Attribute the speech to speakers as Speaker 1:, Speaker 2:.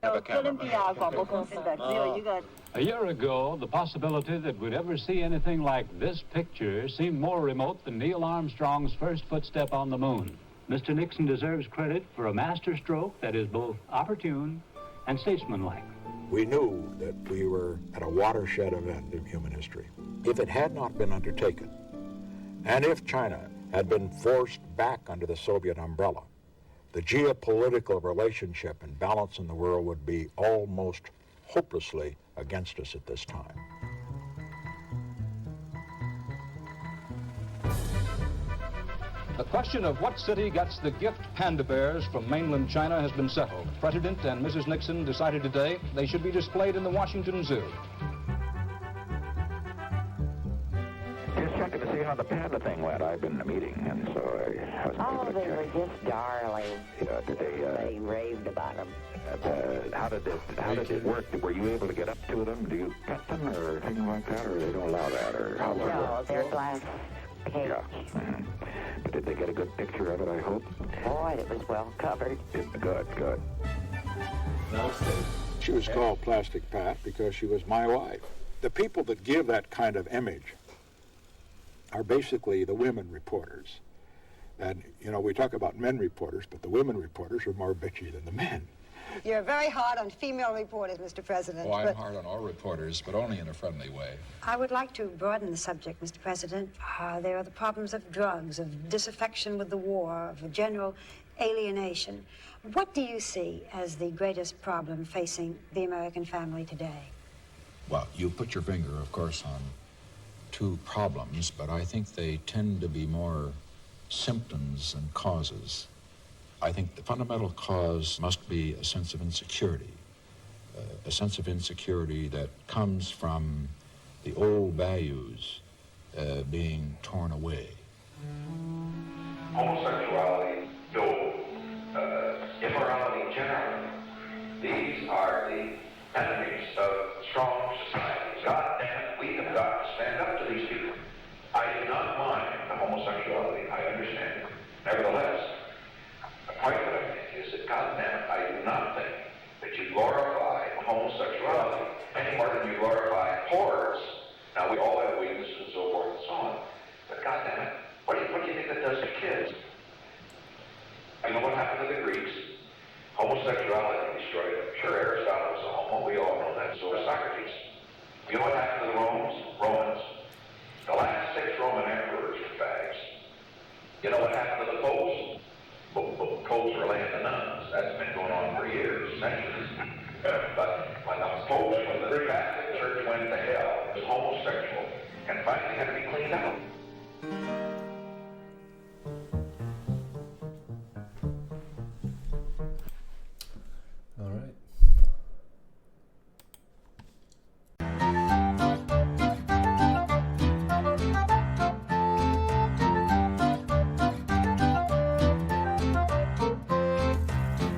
Speaker 1: A year ago, the possibility that we'd ever see anything like this picture seemed more remote than Neil Armstrong's first footstep on the moon. Mr. Nixon deserves credit for a masterstroke that is both opportune and statesmanlike.
Speaker 2: We knew that we were at a watershed event in human history. If it had not been undertaken, and if China had been forced back under the Soviet umbrella, the geopolitical relationship and balance in the world would be almost hopelessly against us at this time.
Speaker 3: The question of what city gets the gift panda bears from mainland China has been settled. President and Mrs. Nixon decided today they should be displayed in the Washington Zoo.
Speaker 4: Just checking to see how the panda thing went. I've been in a meeting, and so I was able to
Speaker 5: they
Speaker 4: check.
Speaker 5: were just darling.
Speaker 4: Yeah, did
Speaker 5: They raved about them.
Speaker 4: how did it work? Were you able to get up to them? Do you pet them or things like that, or they don't allow that, or how does it
Speaker 5: No,
Speaker 4: work?
Speaker 5: they're glass cage.
Speaker 4: Yeah. But did they get a good picture of it, I hope?
Speaker 5: Boy, it was well covered.
Speaker 4: Good.
Speaker 2: She was called Plastic Pat because she was my wife. The people that give that kind of image are basically the women reporters. And, you know, we talk about men reporters, but the women reporters are more bitchy than the men.
Speaker 6: You're very hard on female reporters, Mr. President.
Speaker 7: Oh, I'm hard on all reporters, but only in a friendly way.
Speaker 6: I would like to broaden the subject, Mr. President. There are the problems of drugs, of disaffection with the war, of general alienation. What do you see as the greatest problem facing the American family today?
Speaker 7: Well, you put your finger, of course, on two problems, but I think they tend to be more symptoms than causes. I think the fundamental cause must be a sense of insecurity, a sense of insecurity that comes from the old values being torn away.
Speaker 8: Homosexuality, no. Immorality generally. These are the enemies of strong societies. God damn it, we have got to stand up to these people. I do not mind the homosexuality. I understand it. Nevertheless, the point that I make is that, God damn it, I do not think that you glorify homosexuality any more than you glorify whores. Now, we all have weaknesses and so forth and so on. But God damn it, what do you think that does to kids? You know what happened to the Greeks? Homosexuality destroyed them. Sure, Aristotle was a homo. We all know that. So was Socrates. You know what happened to the Romans? The last 6 Roman emperors were fags. You know what happened to the popes? Popes were laying the nuns. That's been going on for years, centuries. But when the popes, when the Catholic Church went to hell, it was homosexual. And finally had